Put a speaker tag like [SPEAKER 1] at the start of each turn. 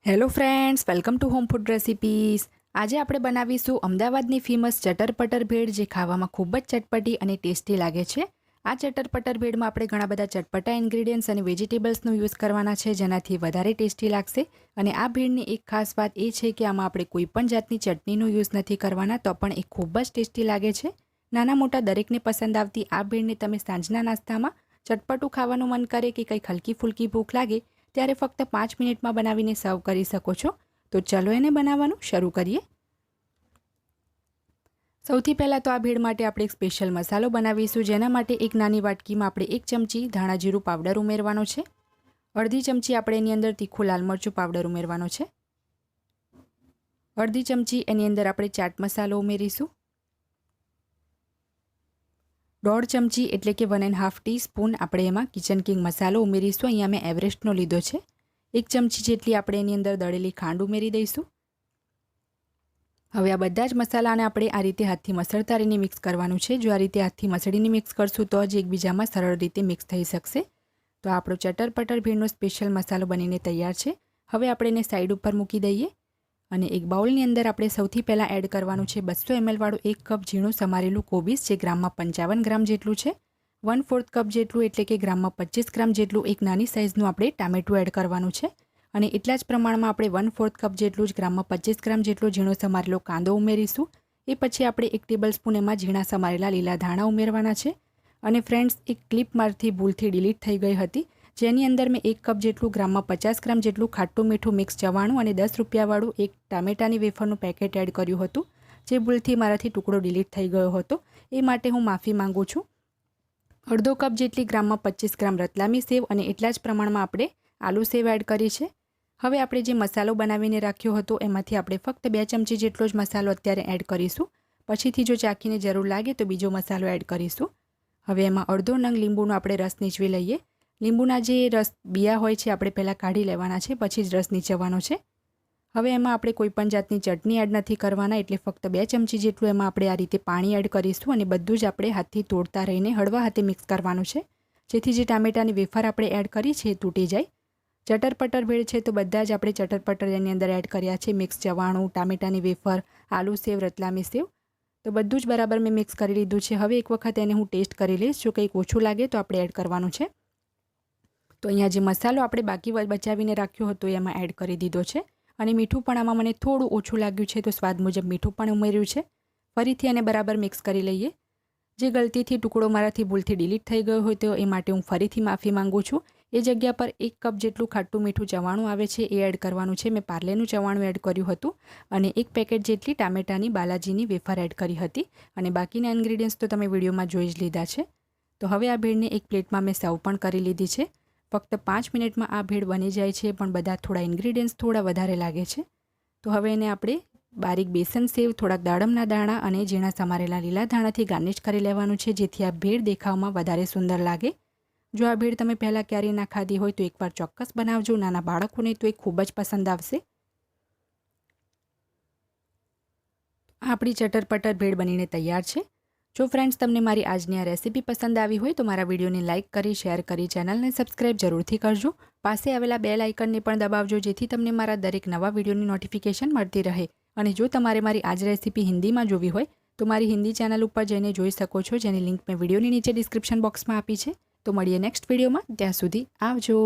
[SPEAKER 1] Hello friends, welcome to home food recipes. આજે આપણે બનાવીશું અમદાવાદની ફેમસ ચટર-પટર ભેળ, જે ખાવામાં ખૂબ જ ચટપટી અને ટેસ્ટી લાગે છે. આ ચટર-પટર ભેળમાં આપણે ઘણા બધા ચટપટા ઇન્ગ્રીડિયન્ટ્સ અને વેજીટેબલ્સનો યુઝ કરવાના છે, જેનાથી વધારે ટેસ્ટી લાગશે. અને આ ભેળની એક ખાસ વાત એ છે કે આમાં આપણે કોઈ પણ જાતની ચટણીનો યુઝ નથી કરવાના, તો પણ એ ખૂબ જ ટેસ્ટી લાગે છે. નાના મોટા દરેકને પસંદ આવતી આ ભેળને તમે સાંજના નાસ્તામાં ચટપટું ખાવાનું મન કરે કે કંઈક હલકી ફૂલકી ભૂખ લાગે ત્યારે ફક્ત 5 મિનિટમાં બનાવીને સર્વ કરી શકો છો. તો ચાલો એને બનાવવાનું શરૂ કરીએ. સૌથી પહેલાં તો આ ભેળ માટે આપણે એક સ્પેશિયલ મસાલો બનાવીશું, જેના માટે એક નાની વાટકીમાં આપણે 1 ચમચી ધાણા જીરું પાવડર ઉમેરવાનો છે. અડધી ચમચી આપણે એની અંદર તીખું લાલ મરચું પાવડર ઉમેરવાનો છે. અડધી ચમચી એની અંદર આપણે ચાટ મસાલો ઉમેરીશું. 1.5 ચમચી એટલે કે 1.5 ટીસ્પૂન આપણે એમાં કિચન કિંગ મસાલો ઉમેરીશું. અહીંયા મેં એવરેસ્ટનો લીધો છે. 1 ચમચી જેટલી આપણે એની અંદર દળેલી ખાંડ ઉમેરી દઈશું. હવે આ બધા જ મસાલાને આપણે આ રીતે હાથથી મસળતારીને મિક્સ કરવાનું છે. જો આ રીતે હાથથી મસળીને મિક્સ કરશું તો જ એકબીજામાં સરળ રીતે મિક્સ થઈ શકશે. તો આપણો ચટર-પટર ભેળનો સ્પેશિયલ મસાલો બનીને તૈયાર છે. હવે આપણે એને સાઈડ ઉપર મૂકી દઈએ અને એક બાઉલની અંદર આપણે સૌથી પહેલાં એડ કરવાનું છે 200 ml વાળું 1 કપ ઝીણું સમારેલું કોબીસ, જે ગ્રામમાં 55 ગ્રામ જેટલું છે. 1/4 કપ જેટલું એટલે કે ગ્રામમાં 25 ગ્રામ જેટલું એક નાની સાઇઝનું આપણે ટામેટું એડ કરવાનું છે. અને એટલા જ પ્રમાણમાં આપણે 1/4 કપ જેટલું જ ગ્રામમાં 25 ગ્રામ જેટલો ઝીણો સમારેલો કાંદો ઉમેરીશું. એ પછી આપણે 1 ટેબલસ્પૂન એમાં ઝીણા સમારેલા લીલા ધાણા ઉમેરવાના છે. અને ફ્રેન્ડ્સ, એક ક્લિપ મારથી ભૂલથી ડિલીટ થઈ ગઈ હતી, જેની અંદર મેં 1 કપ જેટલું ગ્રામમાં 50 ગ્રામ જેટલું ખાટું મીઠું મિક્સ ચવાણું અને 10 રૂપિયાવાળું એક ટામેટાની વેફરનું પેકેટ એડ કર્યું હતું, જે ભૂલથી મારાથી ટુકડો ડિલીટ થઈ ગયો હતો. એ માટે હું માફી માંગુ છું. અડધો કપ જેટલી ગ્રામમાં 25 ગ્રામ રતલામી સેવ અને એટલા જ પ્રમાણમાં આપણે આલુ સેવ એડ કરી છે. હવે આપણે જે મસાલો બનાવીને રાખ્યો હતો એમાંથી આપણે ફક્ત 2 ચમચી જેટલો જ મસાલો અત્યારે એડ કરીશું. પછીથી જો ચાખીને જરૂર લાગે તો બીજો મસાલો એડ કરીશું. હવે એમાં અડધો નંગ લીંબુનો આપણે રસ નીચવી લઈએ. લીંબુના જે રસ બિયા હોય છે આપણે પહેલાં કાઢી લેવાના છે, પછી જ રસ નીચવવાનો છે. હવે એમાં આપણે કોઈપણ જાતની ચટણી એડ નથી કરવાના, એટલે ફક્ત 2 ચમચી જેટલું એમાં આપણે આ રીતે પાણી એડ કરીશું અને બધું જ આપણે હાથથી તોડતા રહીને હળવા હાથે મિક્સ કરવાનું છે, જેથી જે ટામેટાની વેફર આપણે એડ કરી છે એ તૂટી જાય. ચટર-પટર ભેળ છે તો બધા જ આપણે ચટર-પટર એની અંદર એડ કર્યા છે. મિક્સ ચવાણું, ટામેટાની વેફર, આલુ સેવ, રતલામી સેવ, તો બધું જ બરાબર મેં મિક્સ કરી લીધું છે. હવે એક વખત એને હું ટેસ્ટ કરી લઈશ. જો કંઈક ઓછું લાગે તો આપણે એડ કરવાનું છે. તો અહીંયા જે મસાલો આપણે બાકી બચાવીને રાખ્યો હતો એમાં એડ કરી દીધો છે. અને મીઠું પણ આમાં મને થોડું ઓછું લાગ્યું છે, તો સ્વાદ મુજબ મીઠું પણ ઉમેર્યું છે. ફરીથી એને બરાબર મિક્સ કરી લઈએ. જે ગલતીથી ટુકડો મારાથી ભૂલથી ડિલીટ થઈ ગયો હોય તો એ માટે હું ફરીથી માફી માંગુ છું. એ જગ્યા પર 1 કપ જેટલું ખાટું મીઠું ચવાણું આવે છે એ એડ કરવાનું છે. મેં પાર્લેનું ચવાણું એડ કર્યું હતું અને 1 પેકેટ જેટલી ટામેટાની બાલાજીની વેફર એડ કરી હતી. અને બાકીના ઇન્ગ્રીડિયન્ટ્સ તો તમે વિડીયોમાં જોઈ જ લીધા છે. તો હવે આ ભેળને એક પ્લેટમાં મેં સર્વ પણ કરી લીધી છે. ફક્ત 5 મિનિટમાં આ ભેળ બની જાય છે, પણ બધા થોડા ઇન્ગ્રીડિયન્ટ્સ થોડા વધારે લાગે છે. તો હવે એને આપણે બારીક બેસન સેવ, થોડાક દાડમના દાણા અને ઝીણા સમારેલા લીલા ધાણાથી ગાર્નિશ કરી લેવાનું છે, જેથી આ ભેળ દેખાવમાં વધારે સુંદર લાગે. જો આ ભેળ તમે પહેલાં ક્યારેય ના ખાધી હોય તો એકવાર ચોક્કસ બનાવજો. નાના બાળકોને તો એ ખૂબ જ પસંદ આવશે. આપણી ચટર-પટર ભેળ બનીને તૈયાર છે. જો ફ્રેન્ડ્સ, તમને મારી આજની આ રેસીપી પસંદ આવી હોય તો મારા વિડીયોને લાઇક કરી, શેર કરી, ચેનલને સબસ્ક્રાઇબ જરૂરથી કરજો. પાસે આવેલા બેલ આઇકનને પણ દબાવજો, જેથી તમને મારા દરેક નવા વિડીયોની નોટિફિકેશન મળતી રહે. અને જો તમારે મારી આજ રેસીપી હિન્દીમાં જોવી હોય તો મારી હિન્દી ચેનલ ઉપર જઈને જોઈ શકો છો, જેની લિંક મેં વિડીયોની નીચે ડિસ્ક્રિપ્શન બોક્સમાં આપી છે. તો મળીએ નેક્સ્ટ વિડીયોમાં. ત્યાં સુધી આવજો.